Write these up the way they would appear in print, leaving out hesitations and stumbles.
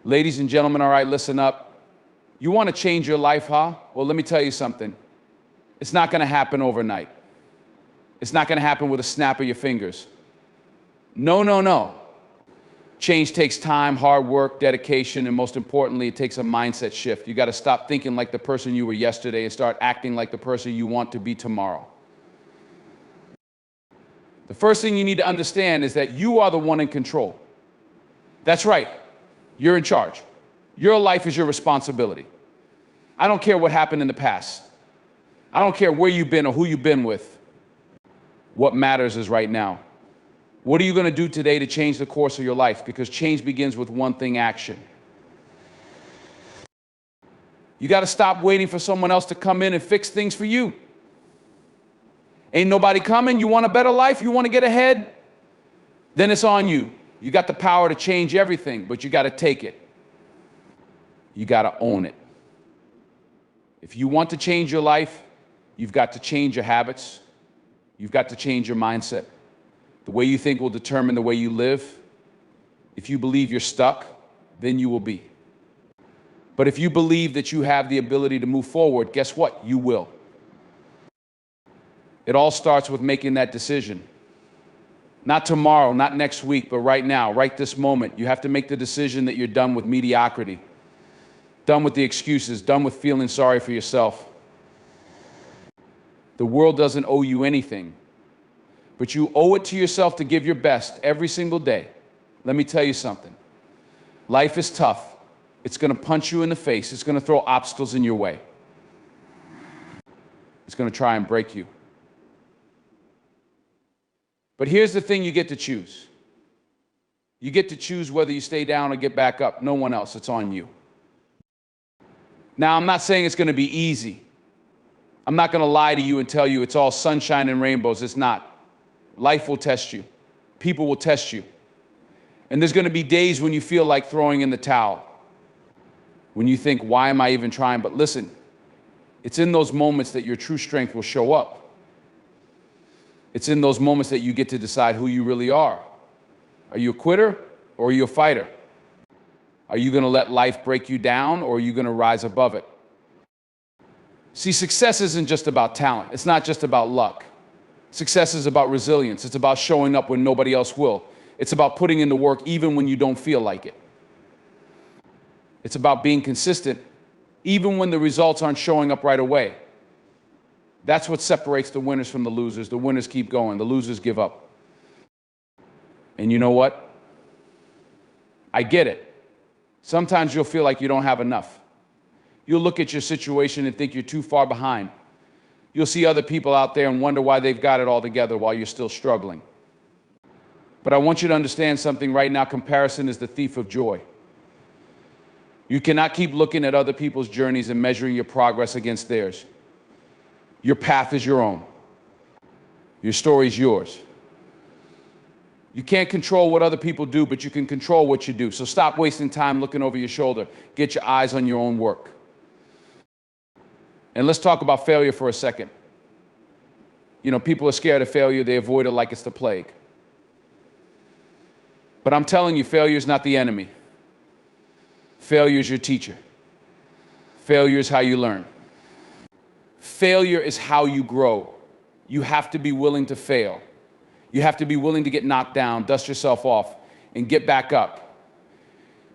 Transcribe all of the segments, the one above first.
Ladies and gentlemen, all right, listen up. You want to change your life, huh? Well, let me tell you something. It's not going to happen overnight. It's not going to happen with a snap of your fingers. No, no, no. Change takes time, hard work, dedication, and most importantly, it takes a mindset shift. You got to stop thinking like the person you were yesterday and start acting like the person you want to be tomorrow. The first thing you need to understand is that you are the one in control. That's right. You're in charge. Your life is your responsibility. I don't care what happened in the past. I don't care where you've been or who you've been with. What matters is right now. What are you going to do today to change the course of your life? Because change begins with one thing: action. You got to stop waiting for someone else to come in and fix things for you. Ain't nobody coming. You want a better life? You want to get ahead? Then it's on you. You got the power to change everything, but you got to take it. You got to own it. If you want to change your life, you've got to change your habits. You've got to change your mindset. The way you think will determine the way you live. If you believe you're stuck, then you will be. But if you believe that you have the ability to move forward, guess what? You will. It all starts with making that decision. Not tomorrow, not next week, but right now, right this moment. You have to make the decision that you're done with mediocrity, done with the excuses, done with feeling sorry for yourself. The world doesn't owe you anything, but you owe it to yourself to give your best every single day. Let me tell you something. Life is tough. It's going to punch you in the face. It's going to throw obstacles in your way. It's going to try and break you. But here's the thing you get to choose. You get to choose whether you stay down or get back up. No one else. It's on you. Now, I'm not saying it's going to be easy. I'm not going to lie to you and tell you it's all sunshine and rainbows. It's not. Life will test you. People will test you. And there's going to be days when you feel like throwing in the towel. When you think, why am I even trying? But listen, it's in those moments that your true strength will show up. It's in those moments that you get to decide who you really are. Are you a quitter or are you a fighter? Are you going to let life break you down or are you going to rise above it? See, success isn't just about talent. It's not just about luck. Success is about resilience. It's about showing up when nobody else will. It's about putting in the work even when you don't feel like it. It's about being consistent even when the results aren't showing up right away. That's what separates the winners from the losers. The winners keep going. The losers give up. And you know what? I get it. Sometimes you'll feel like you don't have enough. You'll look at your situation and think you're too far behind. You'll see other people out there and wonder why they've got it all together while you're still struggling. But I want you to understand something right now. Comparison is the thief of joy. You cannot keep looking at other people's journeys and measuring your progress against theirs. Your path is your own. Your story is yours. You can't control what other people do, but you can control what you do. So stop wasting time looking over your shoulder. Get your eyes on your own work. And let's talk about failure for a second. You know, people are scared of failure. They avoid it like it's the plague. But I'm telling you, failure is not the enemy. Failure is your teacher. Failure is how you learn. Failure is how you grow. You have to be willing to fail. You have to be willing to get knocked down, dust yourself off, and get back up.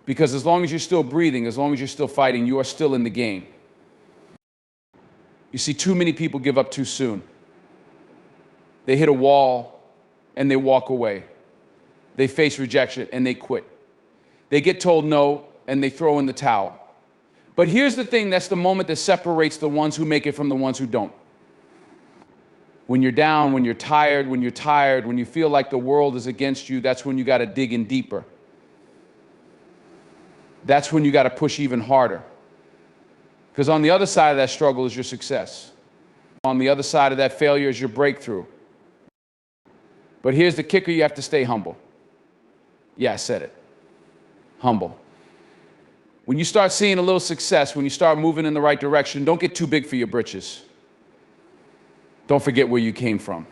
Because as long as you're still breathing, as long as you're still fighting, you are still in the game. You see, too many people give up too soon. They hit a wall and they walk away. They face rejection and they quit. They get told no and they throw in the towel. But here's the thing, that's the moment that separates the ones who make it from the ones who don't. When you're down, when you're tired, when you feel like the world is against you, that's when you got to dig in deeper. That's when you got to push even harder. Because on the other side of that struggle is your success. On the other side of that failure is your breakthrough. But here's the kicker, you have to stay humble. Yeah, I said it. Humble. When you start seeing a little success, when you start moving in the right direction, don't get too big for your britches. Don't forget where you came from.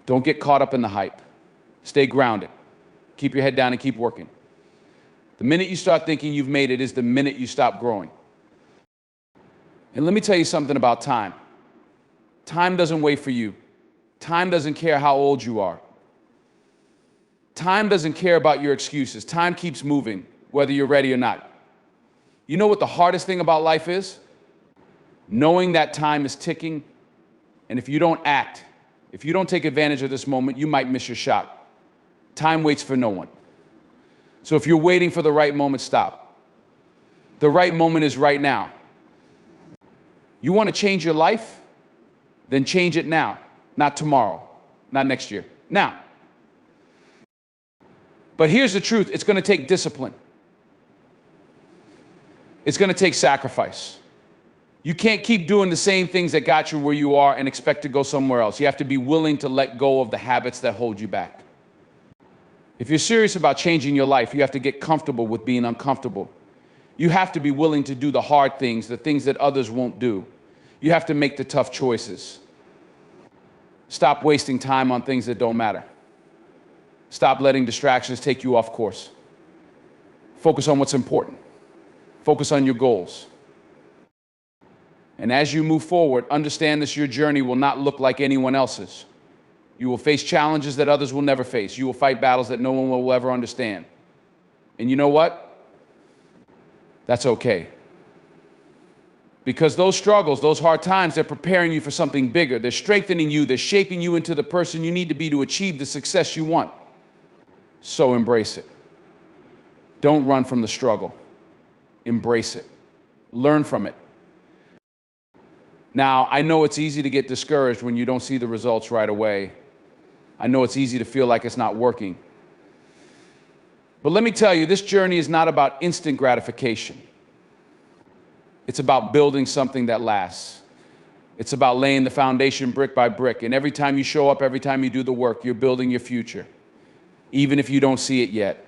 Don't get caught up in the hype. Stay grounded. Keep your head down and keep working. The minute you start thinking you've made it is the minute you stop growing. And let me tell you something about time. Time doesn't wait for you. Time doesn't care how old you are. Time doesn't care about your excuses. Time keeps moving, whether you're ready or not. You know what the hardest thing about life is? Knowing that time is ticking, and if you don't act, if you don't take advantage of this moment, you might miss your shot. Time waits for no one. So if you're waiting for the right moment, stop. The right moment is right now. You want to change your life? Then change it now, not tomorrow, not next year, now. But here's the truth, it's going to take discipline. It's going to take sacrifice. You can't keep doing the same things that got you where you are and expect to go somewhere else. You have to be willing to let go of the habits that hold you back. If you're serious about changing your life, you have to get comfortable with being uncomfortable. You have to be willing to do the hard things, the things that others won't do. You have to make the tough choices. Stop wasting time on things that don't matter. Stop letting distractions take you off course. Focus on what's important. Focus on your goals. And as you move forward, understand that your journey will not look like anyone else's. You will face challenges that others will never face. You will fight battles that no one will ever understand. And you know what? That's okay. Because those struggles, those hard times, they're preparing you for something bigger. They're strengthening you. They're shaping you into the person you need to be to achieve the success you want. So embrace it. Don't run from the struggle. Embrace it. Learn from it. Now, I know it's easy to get discouraged when you don't see the results right away. I know it's easy to feel like it's not working. But let me tell you, this journey is not about instant gratification. It's about building something that lasts. It's about laying the foundation brick by brick. And every time you show up, every time you do the work, you're building your future. Even if you don't see it yet.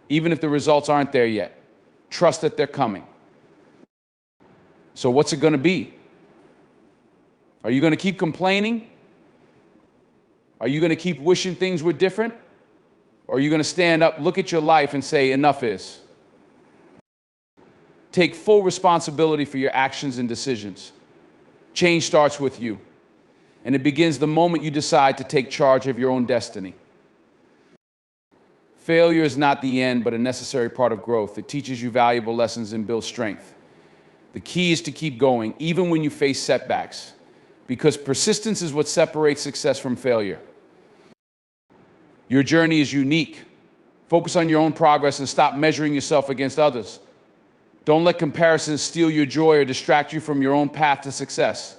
Even if the results aren't there yet. Trust that they're coming. So what's it going to be? Are you going to keep complaining? Are you going to keep wishing things were different? Or are you going to stand up, look at your life and say, enough is? Take full responsibility for your actions and decisions. Change starts with you. And it begins the moment you decide to take charge of your own destiny. Failure is not the end, but a necessary part of growth. It teaches you valuable lessons and builds strength. The key is to keep going, even when you face setbacks, because persistence is what separates success from failure. Your journey is unique. Focus on your own progress and stop measuring yourself against others. Don't let comparisons steal your joy or distract you from your own path to success.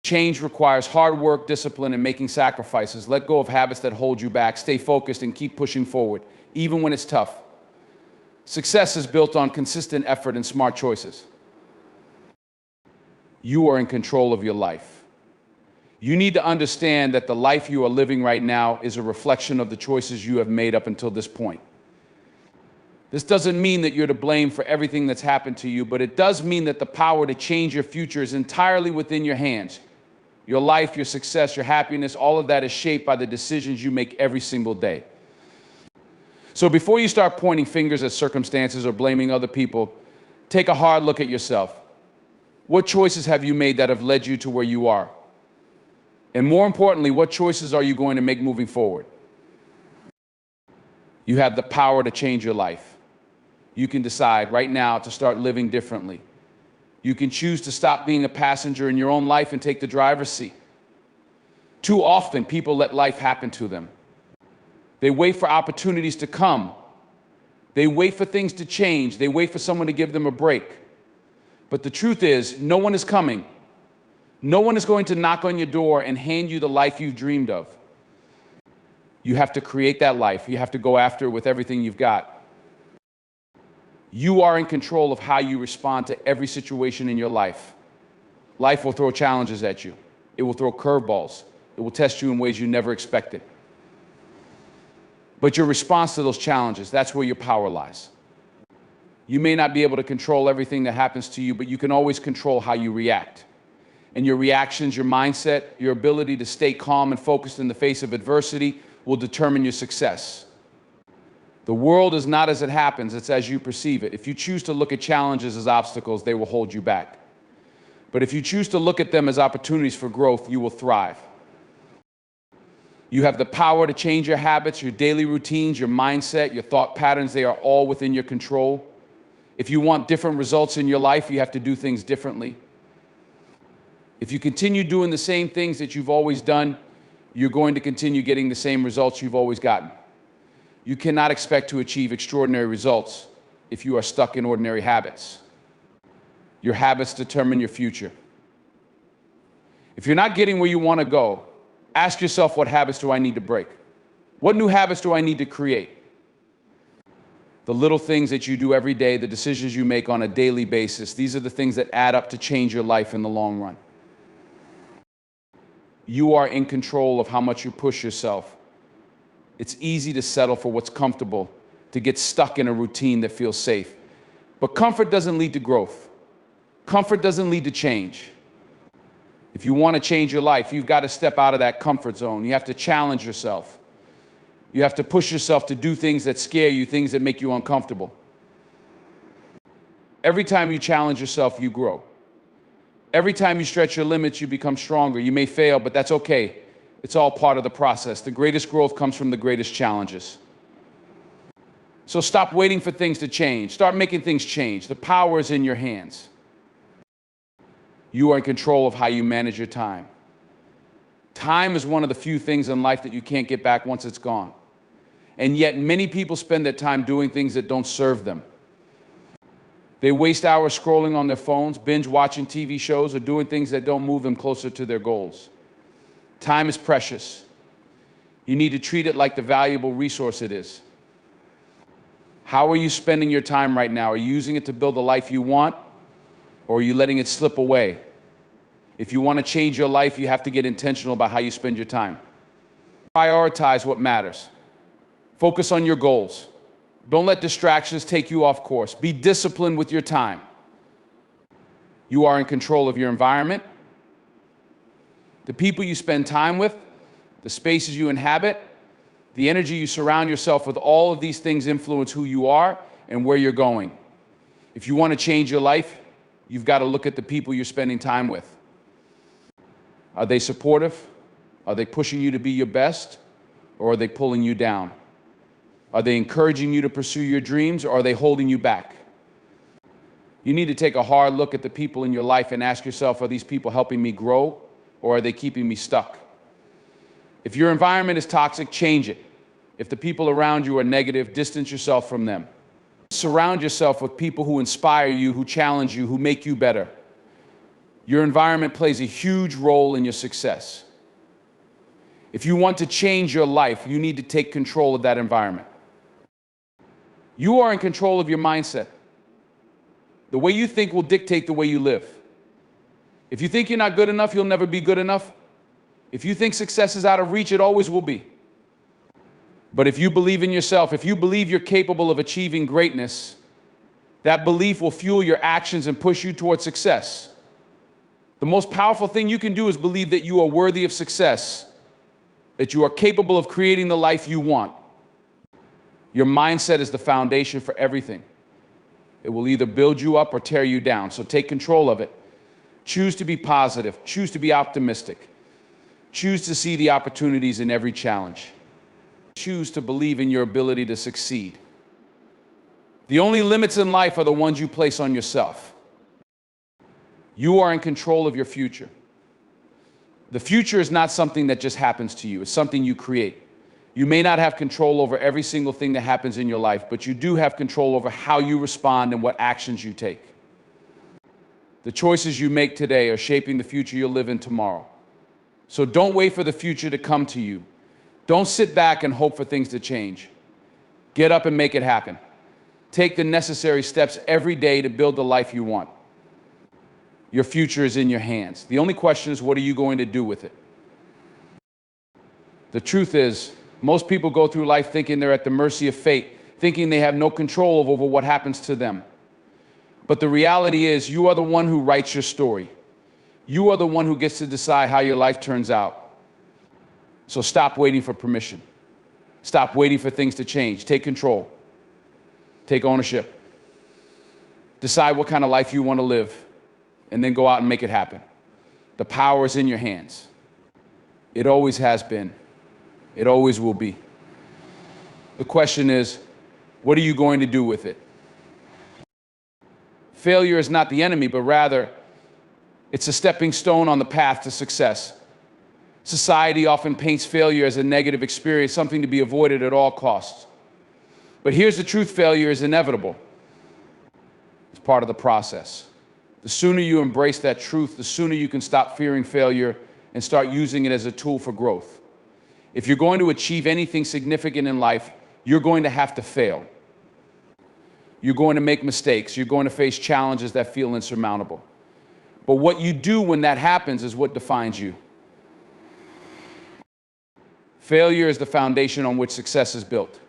Change requires hard work, discipline, and making sacrifices. Let go of habits that hold you back. Stay focused and keep pushing forward, even when it's tough. Success is built on consistent effort and smart choices. You are in control of your life. You need to understand that the life you are living right now is a reflection of the choices you have made up until this point. This doesn't mean that you're to blame for everything that's happened to you, but it does mean that the power to change your future is entirely within your hands. Your life, your success, your happiness, all of that is shaped by the decisions you make every single day. So before you start pointing fingers at circumstances or blaming other people, take a hard look at yourself. What choices have you made that have led you to where you are? And more importantly, what choices are you going to make moving forward? You have the power to change your life. You can decide right now to start living differently. You can choose to stop being a passenger in your own life and take the driver's seat. Too often, people let life happen to them. They wait for opportunities to come. They wait for things to change. They wait for someone to give them a break. But the truth is, no one is coming. No one is going to knock on your door and hand you the life you've dreamed of. You have to create that life. You have to go after it with everything you've got. You are in control of how you respond to every situation in your life. Life will throw challenges at you. It will throw curveballs. It will test you in ways you never expected. But your response to those challenges, that's where your power lies. You may not be able to control everything that happens to you, but you can always control how you react. And your reactions, your mindset, your ability to stay calm and focused in the face of adversity will determine your success. The world is not as it happens, it's as you perceive it. If you choose to look at challenges as obstacles, they will hold you back. But if you choose to look at them as opportunities for growth, you will thrive. You have the power to change your habits, your daily routines, your mindset, your thought patterns. They are all within your control. If you want different results in your life, you have to do things differently. If you continue doing the same things that you've always done, you're going to continue getting the same results you've always gotten. You cannot expect to achieve extraordinary results if you are stuck in ordinary habits. Your habits determine your future. If you're not getting where you want to go, ask yourself, what habits do I need to break? What new habits do I need to create? The little things that you do every day, the decisions you make on a daily basis, these are the things that add up to change your life in the long run. You are in control of how much you push yourself. It's easy to settle for what's comfortable, to get stuck in a routine that feels safe. But comfort doesn't lead to growth. Comfort doesn't lead to change. If you want to change your life, you've got to step out of that comfort zone. You have to challenge yourself. You have to push yourself to do things that scare you, things that make you uncomfortable. Every time you challenge yourself, you grow. Every time you stretch your limits, you become stronger. You may fail, but that's okay. It's all part of the process. The greatest growth comes from the greatest challenges. So stop waiting for things to change. Start making things change. The power is in your hands. You are in control of how you manage your time. Time is one of the few things in life that you can't get back once it's gone. And yet many people spend their time doing things that don't serve them. They waste hours scrolling on their phones, binge watching TV shows, or doing things that don't move them closer to their goals. Time is precious. You need to treat it like the valuable resource it is. How are you spending your time right now? Are you using it to build the life you want, or are you letting it slip away? If you want to change your life, you have to get intentional about how you spend your time. Prioritize what matters. Focus on your goals. Don't let distractions take you off course. Be disciplined with your time. You are in control of your environment. The people you spend time with, the spaces you inhabit, the energy you surround yourself with, all of these things influence who you are and where you're going. If you want to change your life, you've got to look at the people you're spending time with. Are they supportive? Are they pushing you to be your best? Or are they pulling you down? Are they encouraging you to pursue your dreams, or are they holding you back? You need to take a hard look at the people in your life and ask yourself, are these people helping me grow, or are they keeping me stuck? If your environment is toxic, change it. If the people around you are negative, distance yourself from them. Surround yourself with people who inspire you, who challenge you, who make you better. Your environment plays a huge role in your success. If you want to change your life, you need to take control of that environment. You are in control of your mindset. The way you think will dictate the way you live. If you think you're not good enough, you'll never be good enough. If you think success is out of reach, it always will be. But if you believe in yourself, if you believe you're capable of achieving greatness, that belief will fuel your actions and push you towards success. The most powerful thing you can do is believe that you are worthy of success, that you are capable of creating the life you want. Your mindset is the foundation for everything. It will either build you up or tear you down, so take control of it. Choose to be positive. Choose to be optimistic. Choose to see the opportunities in every challenge. Choose to believe in your ability to succeed. The only limits in life are the ones you place on yourself. You are in control of your future. The future is not something that just happens to you. It's something you create. You may not have control over every single thing that happens in your life, but you do have control over how you respond and what actions you take. The choices you make today are shaping the future you'll live in tomorrow. So don't wait for the future to come to you. Don't sit back and hope for things to change. Get up and make it happen. Take the necessary steps every day to build the life you want. Your future is in your hands. The only question is, what are you going to do with it? The truth is, most people go through life thinking they're at the mercy of fate, thinking they have no control over what happens to them. But the reality is, you are the one who writes your story. You are the one who gets to decide how your life turns out. So stop waiting for permission. Stop waiting for things to change. Take control. Take ownership. Decide what kind of life you want to live, and then go out and make it happen. The power is in your hands. It always has been. It always will be. The question is, what are you going to do with it? Failure is not the enemy, but rather, it's a stepping stone on the path to success. Society often paints failure as a negative experience, something to be avoided at all costs. But here's the truth: failure is inevitable. It's part of the process. The sooner you embrace that truth, the sooner you can stop fearing failure and start using it as a tool for growth. If you're going to achieve anything significant in life, you're going to have to fail. You're going to make mistakes. You're going to face challenges that feel insurmountable. But what you do when that happens is what defines you. Failure is the foundation on which success is built.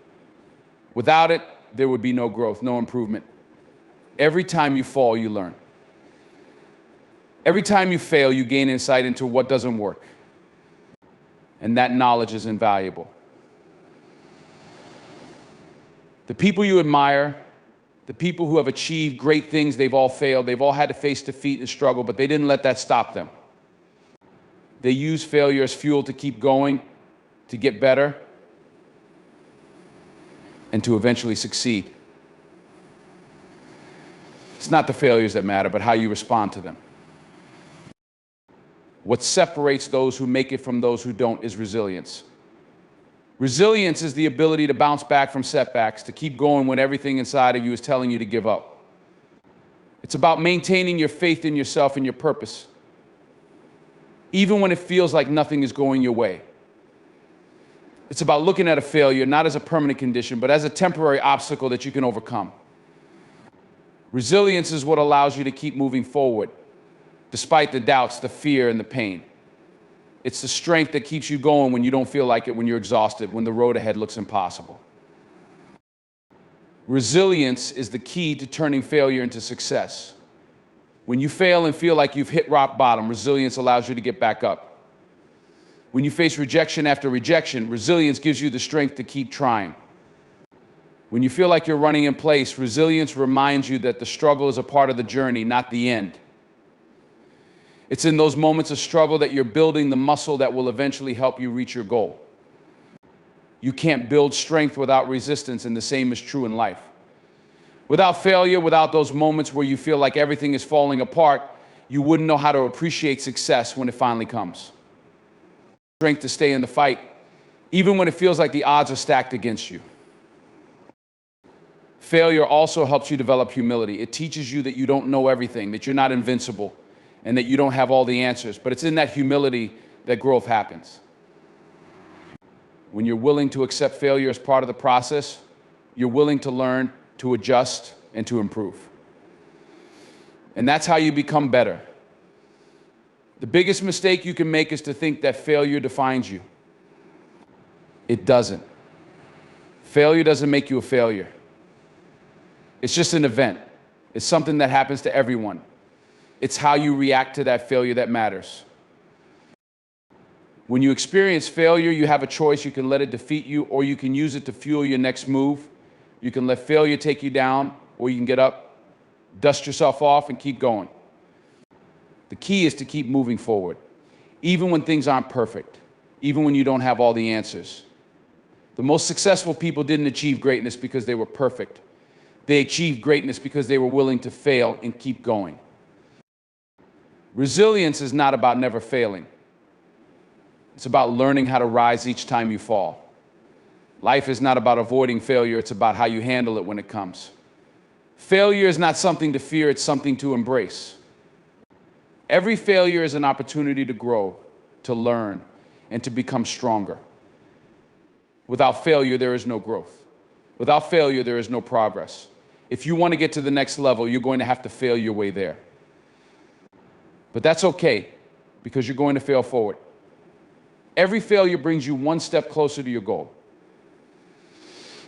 Without it, there would be no growth, no improvement. Every time you fall, you learn. Every time you fail, you gain insight into what doesn't work. And that knowledge is invaluable. The people you admire, the people who have achieved great things, they've all failed. They've all had to face defeat and struggle, but they didn't let that stop them. They use failure as fuel to keep going, to get better, and to eventually succeed. It's not the failures that matter, but how you respond to them. What separates those who make it from those who don't is resilience. Resilience is the ability to bounce back from setbacks, to keep going when everything inside of you is telling you to give up. It's about maintaining your faith in yourself and your purpose, even when it feels like nothing is going your way. It's about looking at a failure not as a permanent condition, but as a temporary obstacle that you can overcome. Resilience is what allows you to keep moving forward, despite the doubts, the fear, and the pain. It's the strength that keeps you going when you don't feel like it, when you're exhausted, when the road ahead looks impossible. Resilience is the key to turning failure into success. When you fail and feel like you've hit rock bottom, resilience allows you to get back up. When you face rejection after rejection, resilience gives you the strength to keep trying. When you feel like you're running in place, resilience reminds you that the struggle is a part of the journey, not the end. It's in those moments of struggle that you're building the muscle that will eventually help you reach your goal. You can't build strength without resistance, and the same is true in life. Without failure, without those moments where you feel like everything is falling apart, you wouldn't know how to appreciate success when it finally comes. Strength to stay in the fight, even when it feels like the odds are stacked against you. Failure also helps you develop humility. It teaches you that you don't know everything, that you're not invincible, and that you don't have all the answers. But it's in that humility that growth happens. When you're willing to accept failure as part of the process, you're willing to learn, to adjust, and to improve. And that's how you become better. The biggest mistake you can make is to think that failure defines you. It doesn't. Failure doesn't make you a failure. It's just an event. It's something that happens to everyone. It's how you react to that failure that matters. When you experience failure, you have a choice. You can let it defeat you, or you can use it to fuel your next move. You can let failure take you down, or you can get up, dust yourself off, and keep going. The key is to keep moving forward, even when things aren't perfect, even when you don't have all the answers. The most successful people didn't achieve greatness because they were perfect. They achieved greatness because they were willing to fail and keep going. Resilience is not about never failing. It's about learning how to rise each time you fall. Life is not about avoiding failure, it's about how you handle it when it comes. Failure is not something to fear, it's something to embrace. Every failure is an opportunity to grow, to learn, and to become stronger. Without failure, there is no growth. Without failure, there is no progress. If you want to get to the next level, you're going to have to fail your way there. But that's okay, because you're going to fail forward. Every failure brings you one step closer to your goal.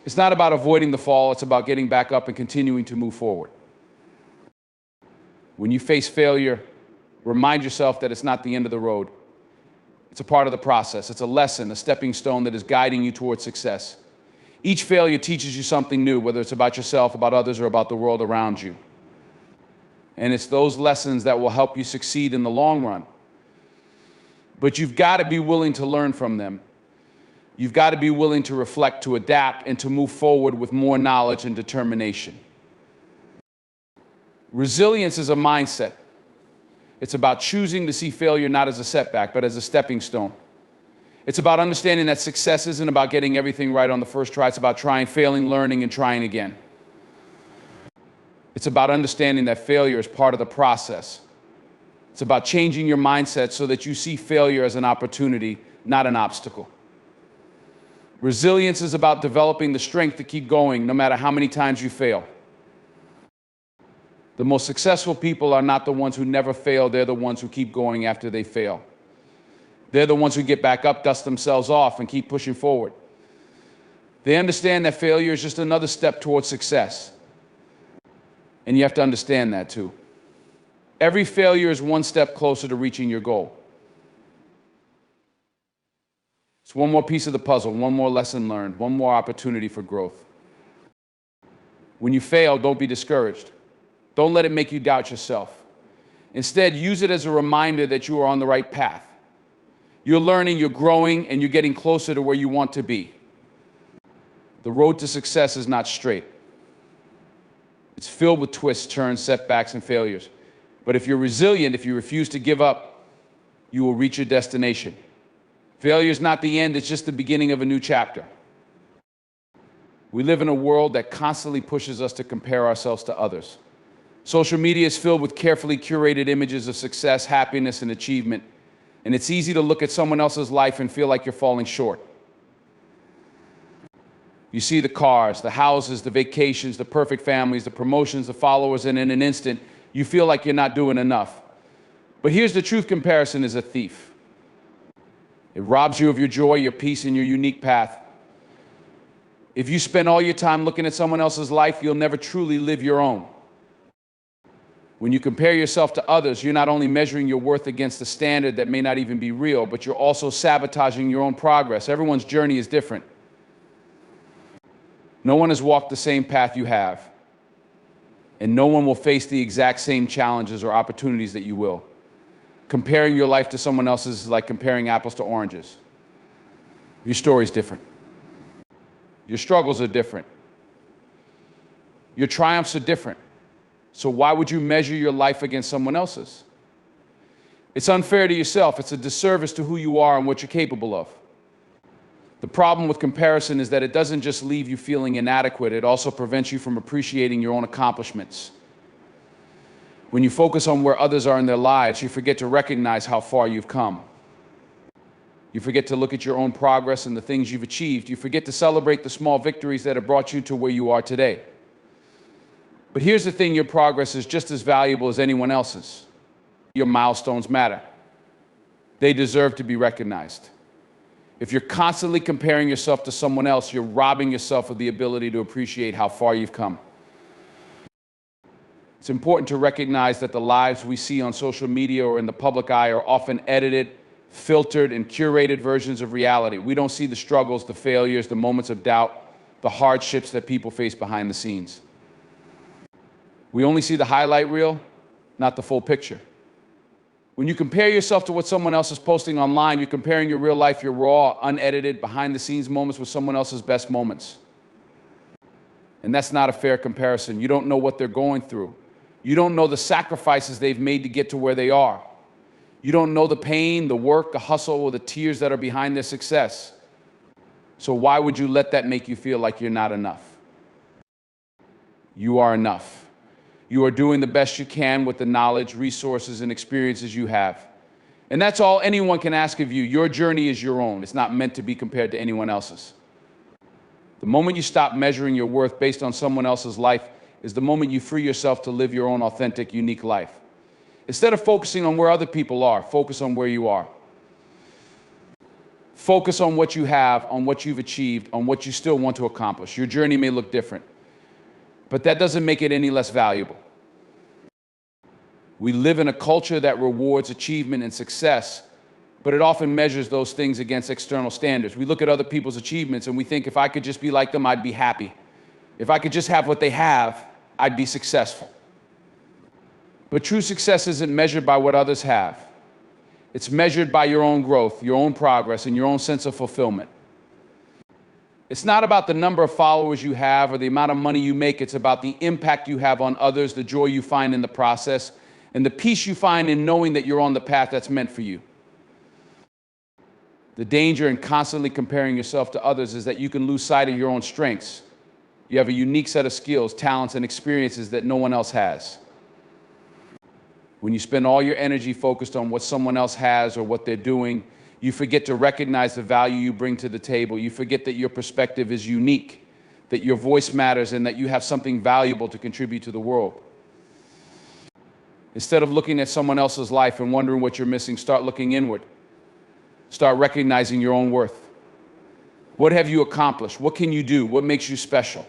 It's not about avoiding the fall, it's about getting back up and continuing to move forward. When you face failure, remind yourself that it's not the end of the road. It's a part of the process. It's a lesson, a stepping stone that is guiding you towards success. Each failure teaches you something new, whether it's about yourself, about others, or about the world around you. And it's those lessons that will help you succeed in the long run. But you've got to be willing to learn from them. You've got to be willing to reflect, to adapt, and to move forward with more knowledge and determination. Resilience is a mindset. It's about choosing to see failure not as a setback, but as a stepping stone. It's about understanding that success isn't about getting everything right on the first try. It's about trying, failing, learning, and trying again. It's about understanding that failure is part of the process. It's about changing your mindset so that you see failure as an opportunity, not an obstacle. Resilience is about developing the strength to keep going no matter how many times you fail. The most successful people are not the ones who never fail. They're the ones who keep going after they fail. They're the ones who get back up, dust themselves off, and keep pushing forward. They understand that failure is just another step towards success. And you have to understand that too. Every failure is one step closer to reaching your goal. It's one more piece of the puzzle, one more lesson learned, one more opportunity for growth. When you fail, don't be discouraged. Don't let it make you doubt yourself. Instead, use it as a reminder that you are on the right path. You're learning, you're growing, and you're getting closer to where you want to be. The road to success is not straight. It's filled with twists, turns, setbacks, and failures. But if you're resilient, if you refuse to give up, you will reach your destination. Failure is not the end, it's just the beginning of a new chapter. We live in a world that constantly pushes us to compare ourselves to others. Social media is filled with carefully curated images of success, happiness, and achievement. And it's easy to look at someone else's life and feel like you're falling short. You see the cars, the houses, the vacations, the perfect families, the promotions, the followers, and in an instant, you feel like you're not doing enough. But here's the truth: comparison is a thief. It robs you of your joy, your peace, and your unique path. If you spend all your time looking at someone else's life, you'll never truly live your own. When you compare yourself to others, you're not only measuring your worth against a standard that may not even be real, but you're also sabotaging your own progress. Everyone's journey is different. No one has walked the same path you have, and no one will face the exact same challenges or opportunities that you will. Comparing your life to someone else's is like comparing apples to oranges. Your story's different. Your struggles are different. Your triumphs are different. So why would you measure your life against someone else's? It's unfair to yourself. It's a disservice to who you are and what you're capable of. The problem with comparison is that it doesn't just leave you feeling inadequate, it also prevents you from appreciating your own accomplishments. When you focus on where others are in their lives, you forget to recognize how far you've come. You forget to look at your own progress and the things you've achieved. You forget to celebrate the small victories that have brought you to where you are today. But here's the thing: your progress is just as valuable as anyone else's. Your milestones matter. They deserve to be recognized. If you're constantly comparing yourself to someone else, you're robbing yourself of the ability to appreciate how far you've come. It's important to recognize that the lives we see on social media or in the public eye are often edited, filtered, and curated versions of reality. We don't see the struggles, the failures, the moments of doubt, the hardships that people face behind the scenes. We only see the highlight reel, not the full picture. When you compare yourself to what someone else is posting online, you're comparing your real life, your raw, unedited, behind-the-scenes moments with someone else's best moments. And that's not a fair comparison. You don't know what they're going through. You don't know the sacrifices they've made to get to where they are. You don't know the pain, the work, the hustle, or the tears that are behind their success. So why would you let that make you feel like you're not enough? You are enough. You are doing the best you can with the knowledge, resources, and experiences you have. And that's all anyone can ask of you. Your journey is your own. It's not meant to be compared to anyone else's. The moment you stop measuring your worth based on someone else's life is the moment you free yourself to live your own authentic, unique life. Instead of focusing on where other people are, focus on where you are. Focus on what you have, on what you've achieved, on what you still want to accomplish. Your journey may look different, but that doesn't make it any less valuable. We live in a culture that rewards achievement and success, but it often measures those things against external standards. We look at other people's achievements and we think, if I could just be like them, I'd be happy. If I could just have what they have, I'd be successful. But true success isn't measured by what others have. It's measured by your own growth, your own progress, and your own sense of fulfillment. It's not about the number of followers you have or the amount of money you make. It's about the impact you have on others, the joy you find in the process, and the peace you find in knowing that you're on the path that's meant for you. The danger in constantly comparing yourself to others is that you can lose sight of your own strengths. You have a unique set of skills, talents, and experiences that no one else has. When you spend all your energy focused on what someone else has or what they're doing, you forget to recognize the value you bring to the table. You forget that your perspective is unique, that your voice matters, and that you have something valuable to contribute to the world. Instead of looking at someone else's life and wondering what you're missing, start looking inward. Start recognizing your own worth. What have you accomplished? What can you do? What makes you special?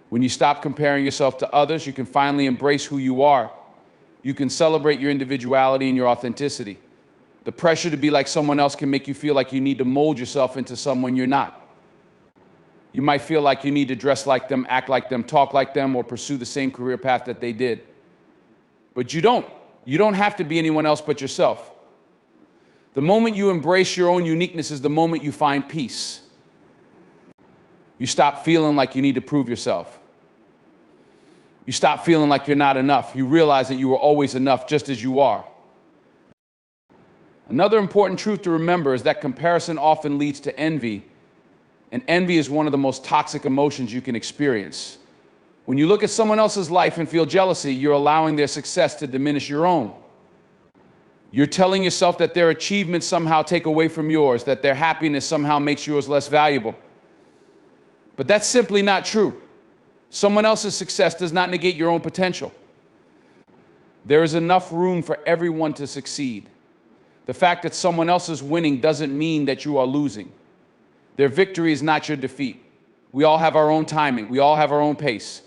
When you stop comparing yourself to others, you can finally embrace who you are. You can celebrate your individuality and your authenticity. The pressure to be like someone else can make you feel like you need to mold yourself into someone you're not. You might feel like you need to dress like them, act like them, talk like them, or pursue the same career path that they did. But you don't. You don't have to be anyone else but yourself. The moment you embrace your own uniqueness is the moment you find peace. You stop feeling like you need to prove yourself. You stop feeling like you're not enough. You realize that you are always enough just as you are. Another important truth to remember is that comparison often leads to envy, and envy is one of the most toxic emotions you can experience. When you look at someone else's life and feel jealousy, you're allowing their success to diminish your own. You're telling yourself that their achievements somehow take away from yours, that their happiness somehow makes yours less valuable. But that's simply not true. Someone else's success does not negate your own potential. There is enough room for everyone to succeed. The fact that someone else is winning doesn't mean that you are losing. Their victory is not your defeat. We all have our own timing. We all have our own pace.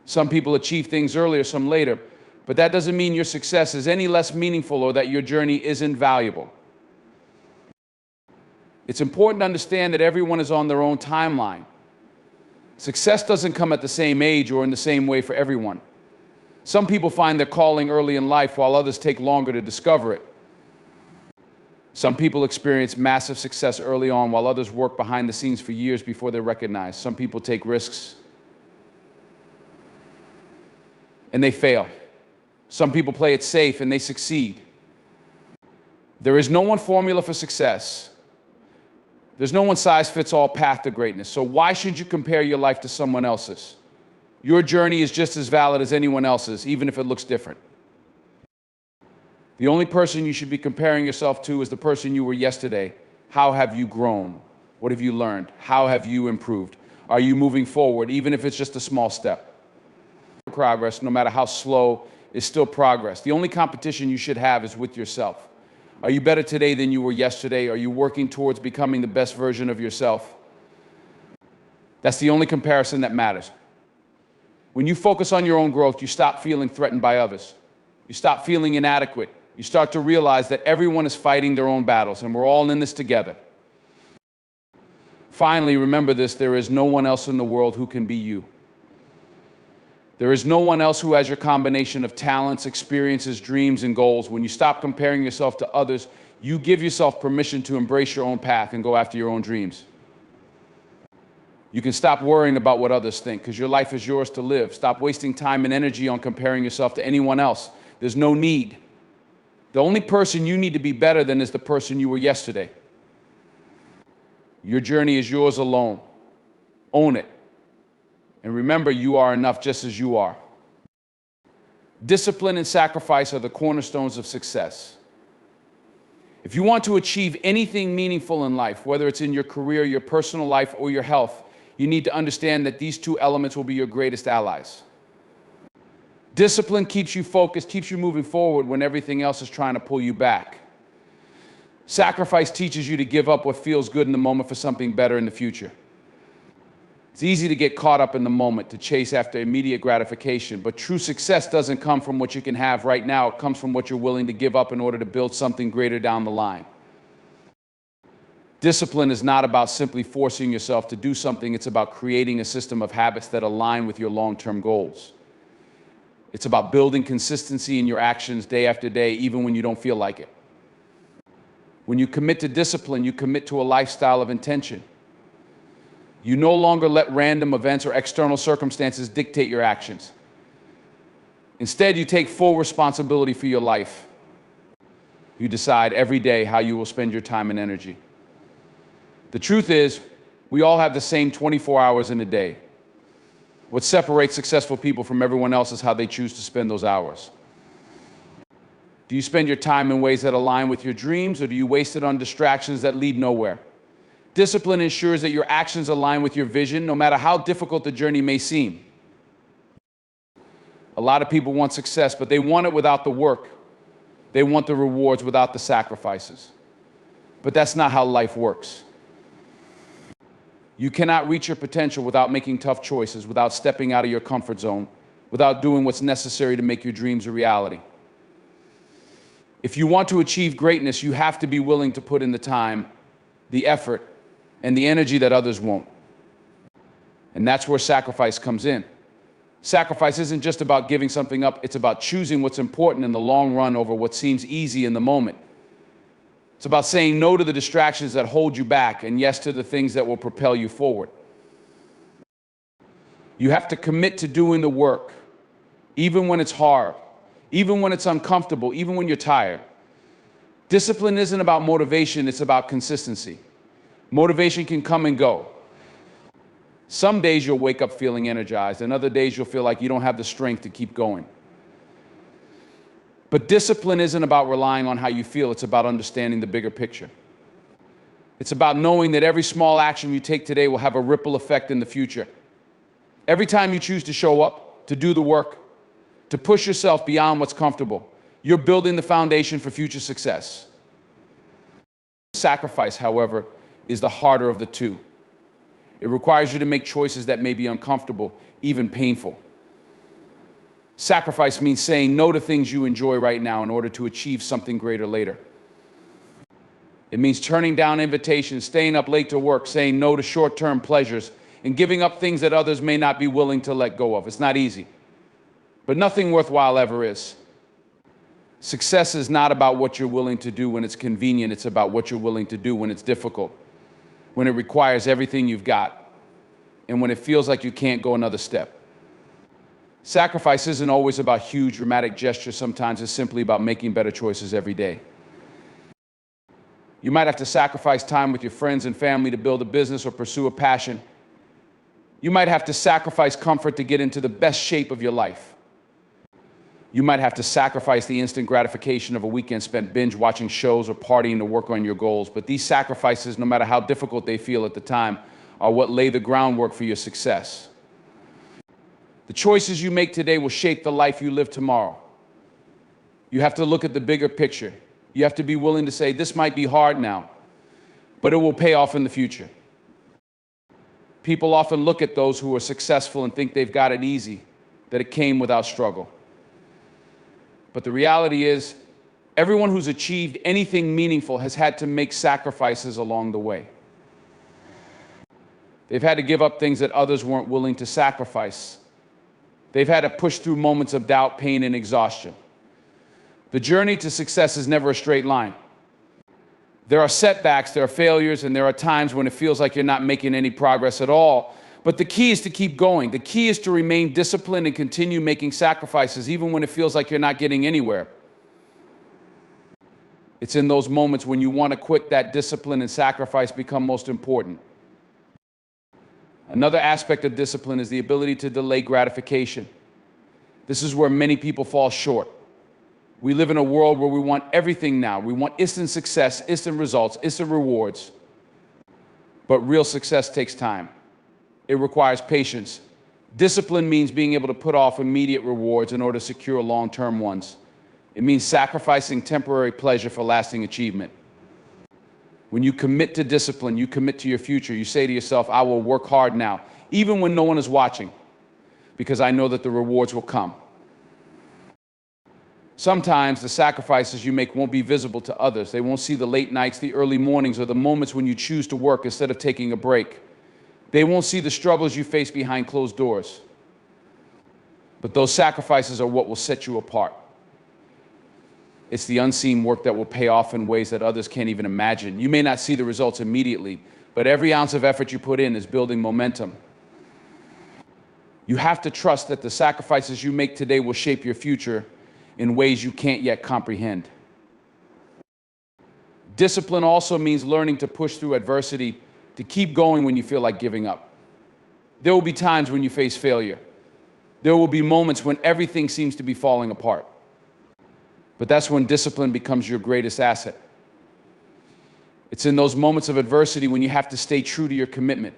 Some people achieve things earlier, some later, but that doesn't mean your success is any less meaningful or that your journey isn't valuable. It's important to understand that everyone is on their own timeline. Success doesn't come at the same age or in the same way for everyone. Some people find their calling early in life while others take longer to discover it. Some people experience massive success early on while others work behind the scenes for years before they're recognized. Some people take risks and they fail. Some people play it safe and they succeed. There is no one formula for success. There's no one-size-fits-all path to greatness. So why should you compare your life to someone else's? Your journey is just as valid as anyone else's, even if it looks different. The only person you should be comparing yourself to is the person you were yesterday. How have you grown? What have you learned? How have you improved? Are you moving forward, even if it's just a small step? Progress, no matter how slow, is still progress. The only competition you should have is with yourself. Are you better today than you were yesterday? Are you working towards becoming the best version of yourself? That's the only comparison that matters. When you focus on your own growth, you stop feeling threatened by others. You stop feeling inadequate. You start to realize that everyone is fighting their own battles, and we're all in this together. Finally, remember this: there is no one else in the world who can be you. There is no one else who has your combination of talents, experiences, dreams, and goals. When you stop comparing yourself to others, you give yourself permission to embrace your own path and go after your own dreams. You can stop worrying about what others think, because your life is yours to live. Stop wasting time and energy on comparing yourself to anyone else. There's no need. The only person you need to be better than is the person you were yesterday. Your journey is yours alone. Own it. And remember, you are enough just as you are. Discipline and sacrifice are the cornerstones of success. If you want to achieve anything meaningful in life, whether it's in your career, your personal life, or your health, you need to understand that these two elements will be your greatest allies. Discipline keeps you focused, keeps you moving forward when everything else is trying to pull you back. Sacrifice teaches you to give up what feels good in the moment for something better in the future. It's easy to get caught up in the moment, to chase after immediate gratification, but true success doesn't come from what you can have right now. It comes from what you're willing to give up in order to build something greater down the line. Discipline is not about simply forcing yourself to do something. It's about creating a system of habits that align with your long-term goals. It's about building consistency in your actions day after day, even when you don't feel like it. When you commit to discipline, you commit to a lifestyle of intention. You no longer let random events or external circumstances dictate your actions. Instead, you take full responsibility for your life. You decide every day how you will spend your time and energy. The truth is, we all have the same 24 hours in a day. What separates successful people from everyone else is how they choose to spend those hours. Do you spend your time in ways that align with your dreams, or do you waste it on distractions that lead nowhere? Discipline ensures that your actions align with your vision, no matter how difficult the journey may seem. A lot of people want success, but they want it without the work. They want the rewards without the sacrifices. But that's not how life works. You cannot reach your potential without making tough choices, without stepping out of your comfort zone, without doing what's necessary to make your dreams a reality. If you want to achieve greatness, you have to be willing to put in the time, the effort, and the energy that others won't. And that's where sacrifice comes in. Sacrifice isn't just about giving something up, it's about choosing what's important in the long run over what seems easy in the moment. It's about saying no to the distractions that hold you back and yes to the things that will propel you forward. You have to commit to doing the work, even when it's hard, even when it's uncomfortable, even when you're tired. Discipline isn't about motivation, it's about consistency. Motivation can come and go. Some days you'll wake up feeling energized, and other days you'll feel like you don't have the strength to keep going. But discipline isn't about relying on how you feel, it's about understanding the bigger picture. It's about knowing that every small action you take today will have a ripple effect in the future. Every time you choose to show up, to do the work, to push yourself beyond what's comfortable, you're building the foundation for future success. Sacrifice, however, is the harder of the two. It requires you to make choices that may be uncomfortable, even painful. Sacrifice means saying no to things you enjoy right now in order to achieve something greater later. It means turning down invitations, staying up late to work, saying no to short-term pleasures, and giving up things that others may not be willing to let go of. It's not easy, but nothing worthwhile ever is. Success is not about what you're willing to do when it's convenient, it's about what you're willing to do when it's difficult, when it requires everything you've got, and when it feels like you can't go another step. Sacrifice isn't always about huge, dramatic gestures. Sometimes it's simply about making better choices every day. You might have to sacrifice time with your friends and family to build a business or pursue a passion. You might have to sacrifice comfort to get into the best shape of your life. You might have to sacrifice the instant gratification of a weekend spent binge watching shows or partying to work on your goals. But these sacrifices, no matter how difficult they feel at the time, are what lay the groundwork for your success. The choices you make today will shape the life you live tomorrow. You have to look at the bigger picture. You have to be willing to say, this might be hard now, but it will pay off in the future. People often look at those who are successful and think they've got it easy, that it came without struggle. But the reality is, everyone who's achieved anything meaningful has had to make sacrifices along the way. They've had to give up things that others weren't willing to sacrifice. They've had to push through moments of doubt, pain, and exhaustion. The journey to success is never a straight line. There are setbacks, there are failures, and there are times when it feels like you're not making any progress at all. But the key is to keep going. The key is to remain disciplined and continue making sacrifices, even when it feels like you're not getting anywhere. It's in those moments when you want to quit that discipline and sacrifice become most important. Another aspect of discipline is the ability to delay gratification. This is where many people fall short. We live in a world where we want everything now. We want instant success, instant results, instant rewards. But real success takes time. It requires patience. Discipline means being able to put off immediate rewards in order to secure long-term ones. It means sacrificing temporary pleasure for lasting achievement. When you commit to discipline, you commit to your future. You say to yourself, I will work hard now, even when no one is watching, because I know that the rewards will come. Sometimes the sacrifices you make won't be visible to others. They won't see the late nights, the early mornings, or the moments when you choose to work instead of taking a break. They won't see the struggles you face behind closed doors. But those sacrifices are what will set you apart. It's the unseen work that will pay off in ways that others can't even imagine. You may not see the results immediately, but every ounce of effort you put in is building momentum. You have to trust that the sacrifices you make today will shape your future in ways you can't yet comprehend. Discipline also means learning to push through adversity, to keep going when you feel like giving up. There will be times when you face failure. There will be moments when everything seems to be falling apart. But that's when discipline becomes your greatest asset. It's in those moments of adversity when you have to stay true to your commitment.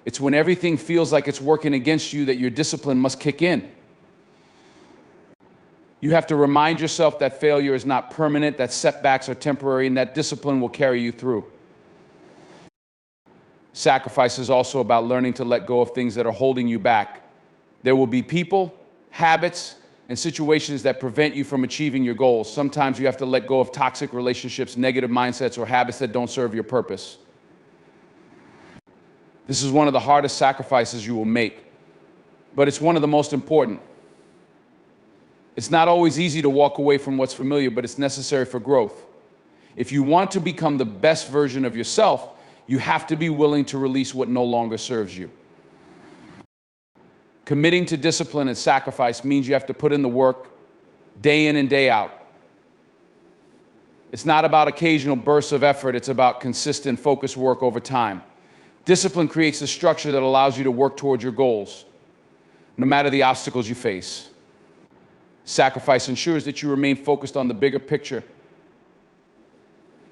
It's when everything feels like it's working against you that your discipline must kick in. You have to remind yourself that failure is not permanent, that setbacks are temporary, and that discipline will carry you through. Sacrifice is also about learning to let go of things that are holding you back. There will be people, habits, and situations that prevent you from achieving your goals. Sometimes you have to let go of toxic relationships, negative mindsets, or habits that don't serve your purpose. This is one of the hardest sacrifices you will make, but it's one of the most important. It's not always easy to walk away from what's familiar, but it's necessary for growth. If you want to become the best version of yourself, you have to be willing to release what no longer serves you. Committing to discipline and sacrifice means you have to put in the work day in and day out. It's not about occasional bursts of effort, it's about consistent, focused work over time. Discipline creates a structure that allows you to work towards your goals, no matter the obstacles you face. Sacrifice ensures that you remain focused on the bigger picture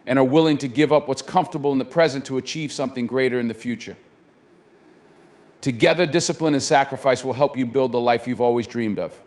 and are willing to give up what's comfortable in the present to achieve something greater in the future. Together, discipline and sacrifice will help you build the life you've always dreamed of.